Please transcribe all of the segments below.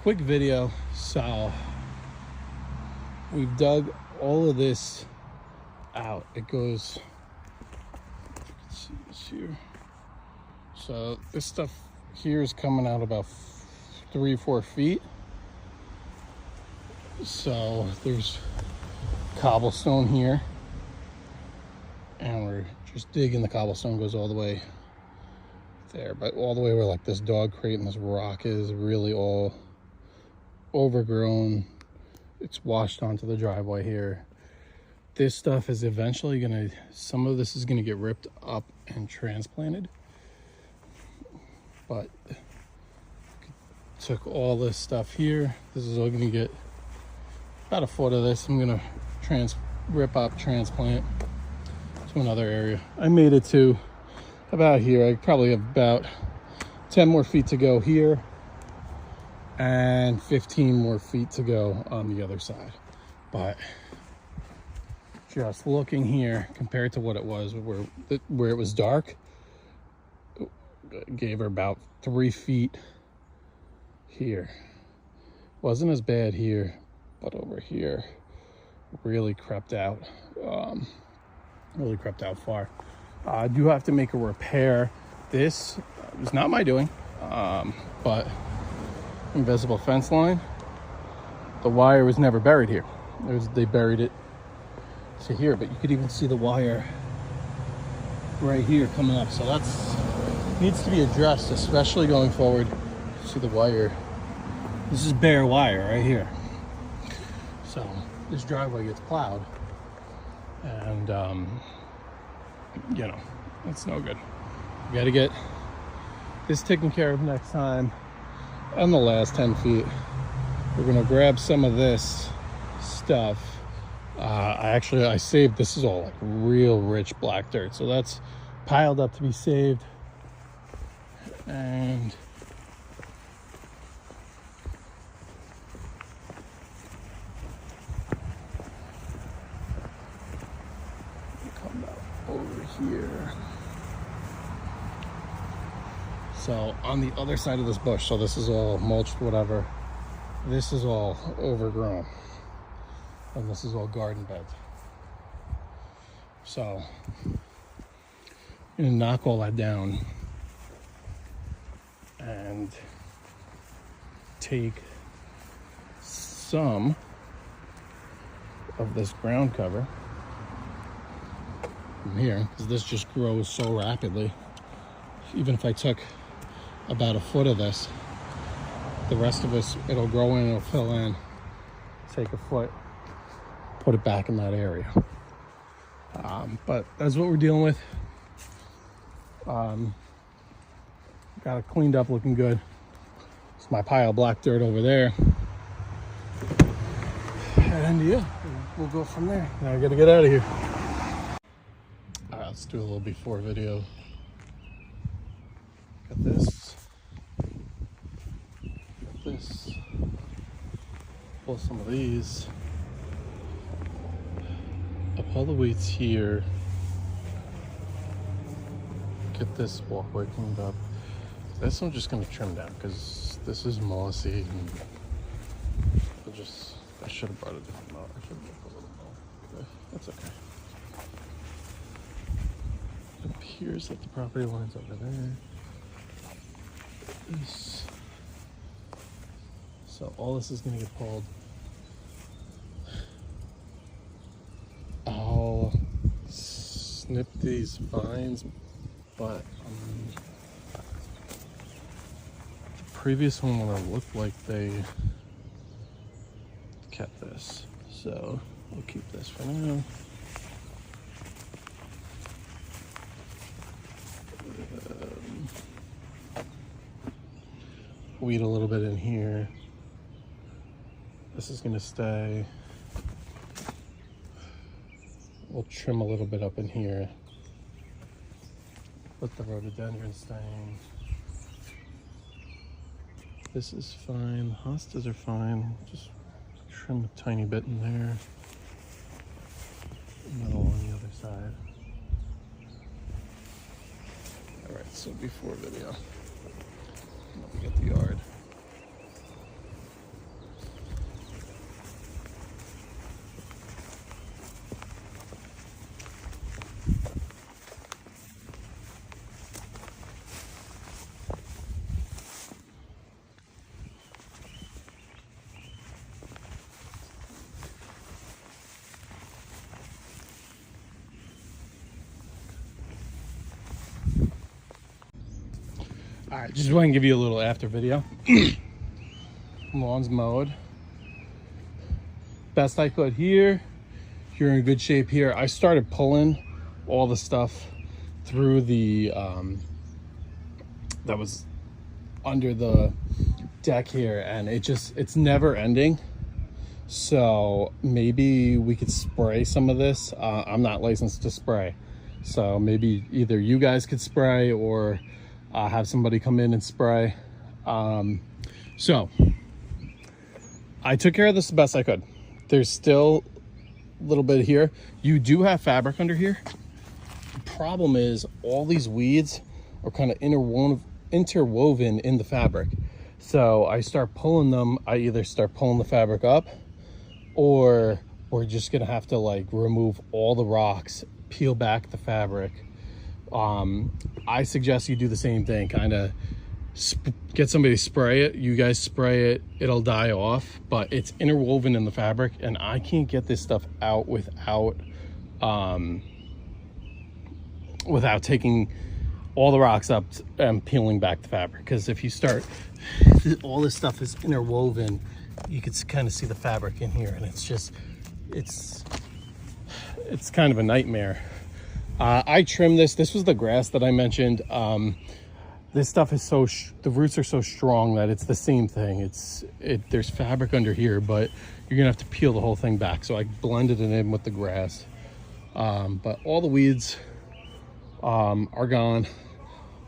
quick video. So we've dug all of this out. It goes, if you can see this here. So this stuff here is coming out about 3-4 feet. So there's cobblestone here, and we're just digging. The cobblestone goes all the way there, but all the way where like this dog crate and this rock is really all overgrown. It's washed onto the driveway here. This stuff is eventually gonna, some of this is gonna get ripped up and transplanted, but took all this stuff here. This is all gonna get about a foot of this. I'm gonna rip up, transplant to another area. I made it to about here. I probably have about 10 more feet to go here and 15 more feet to go on the other side. But just looking here compared to what it was where it was dark, gave her about 3 feet here. Wasn't as bad here, but over here really crept out. Really crept out far. I do have to make a repair. This was not my doing, but invisible fence line. The wire was never buried here. They buried it to here, but you could even see the wire right here coming up. So that's needs to be addressed, especially going forward. See the wire. This is bare wire right here. So this driveway gets plowed, and you know, it's no good. We got to get this taken care of next time. On the last 10 feet, we're gonna grab some of this stuff. I saved, this is all like real rich black dirt, so that's piled up to be saved. And come over here. So on the other side of this bush, so this is all mulched, whatever, this is all overgrown, and this is all garden beds. So I'm gonna knock all that down and take some of this ground cover from here, because this just grows so rapidly. Even if I took about a foot of this, the rest of this, it'll grow in, it'll fill in. Take a foot, put it back in that area. But that's what we're dealing with. Got it cleaned up, looking good. It's my pile of black dirt over there. And yeah, we'll go from there. Now I gotta get out of here. All right, let's do a little before video. Got this. Got this. Pull some of these. Up all the weeds here. Get this walkway cleaned up. This I'm just gonna trim down because this is mossy, and I should have brought a different mower. I should have brought a little mower. Okay, that's okay. It appears that the property line's over there. This. So all this is gonna get pulled. I'll snip these vines, but the previous one looked like they kept this, so we'll keep this for now. Weed a little bit in here. This is gonna stay. We'll trim a little bit up in here. Let the rhododendron staying. This is fine. The hostas are fine. Just trim a tiny bit in there. Another on the other side. All right, so before video. Let me get the yard. All right, just want to give you a little after video. Lawn's mowed. Best I could here. You're in good shape here. I started pulling all the stuff through the that was under the deck here, and it's never ending. So maybe we could spray some of this. I'm not licensed to spray, so maybe either you guys could spray or have somebody come in and spray. So I took care of this the best I could. There's still a little bit here. You do have fabric under here. The problem is all these weeds are kind of interwoven in the fabric. So I start pulling them. I either start pulling the fabric up, or we're just gonna have to like remove all the rocks, peel back the fabric. I suggest you do the same thing, kind of get somebody to spray it. You guys spray it, it'll die off, but it's interwoven in the fabric, and I can't get this stuff out without taking all the rocks up and peeling back the fabric. Because if you start, all this stuff is interwoven, you can kind of see the fabric in here, and it's kind of a nightmare. I trimmed this. This was the grass that I mentioned. This stuff is the roots are so strong that it's the same thing. There's fabric under here, but you're gonna have to peel the whole thing back. So I blended it in with the grass. But all the weeds are gone.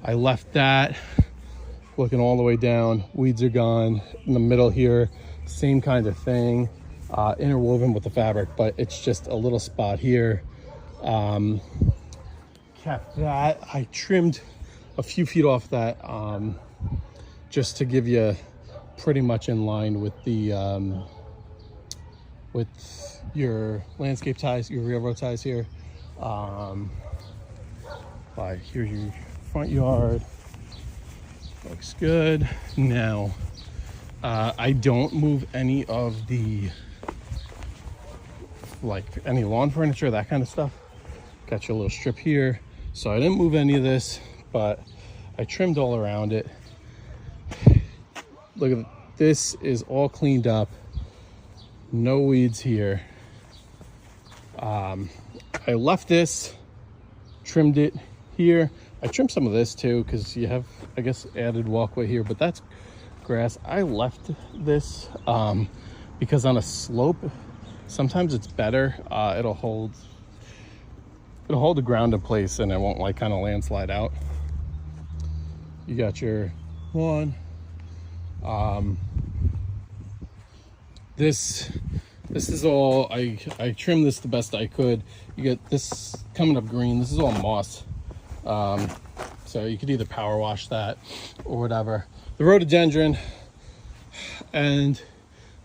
I left that looking all the way down. Weeds are gone. In the middle here, same kind of thing, interwoven with the fabric, but it's just a little spot here. Kept that. I trimmed a few feet off that, just to give you pretty much in line with the with your landscape ties, your railroad ties here. Here's your front yard. Looks good. Now, I don't move any of the, like any lawn furniture, that kind of stuff. Got your little strip here. So I didn't move any of this, but I trimmed all around it. Look at this, is all cleaned up. No weeds here. I left this, trimmed it here. I trimmed some of this too, because you have, I guess, added walkway here, but that's grass. I left this because on a slope, sometimes it's better. It'll hold the ground in place, and it won't like kind of landslide out. You got your lawn. This is all, I trimmed this the best I could. You get this coming up green. This is all moss. So you could either power wash that or whatever. The rhododendron and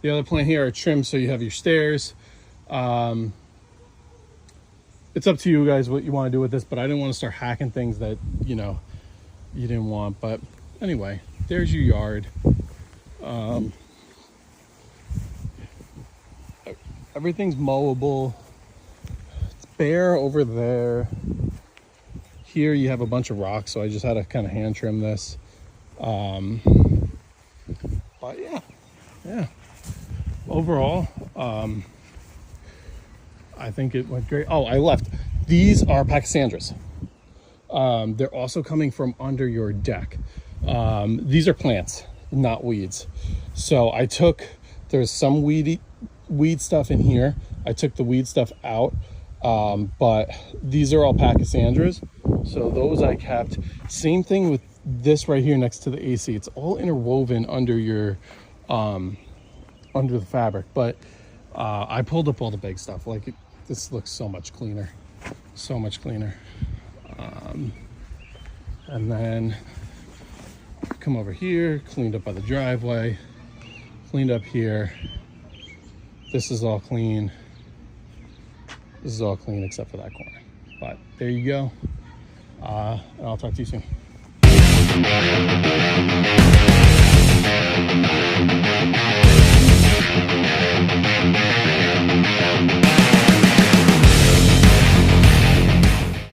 the other plant here are trimmed, so you have your stairs. It's up to you guys what you want to do with this, but I didn't want to start hacking things that, you know, you didn't want. But anyway, there's your yard. Everything's mowable. It's bare over there. Here you have a bunch of rocks, so I just had to kind of hand trim this. But yeah. Overall, I think it went great. Oh, I left. These are Pachysandras. They're also coming from under your deck. These are plants, not weeds. So there's some weed stuff in here. I took the weed stuff out, but these are all Pachysandras. So those I kept. Same thing with this right here next to the AC. It's all interwoven under your, under the fabric. But I pulled up all the big stuff. Like this looks so much cleaner, so much cleaner. And then come over here, cleaned up by the driveway, cleaned up here. This is all clean. This is all clean except for that corner. But there you go. And I'll talk to you soon.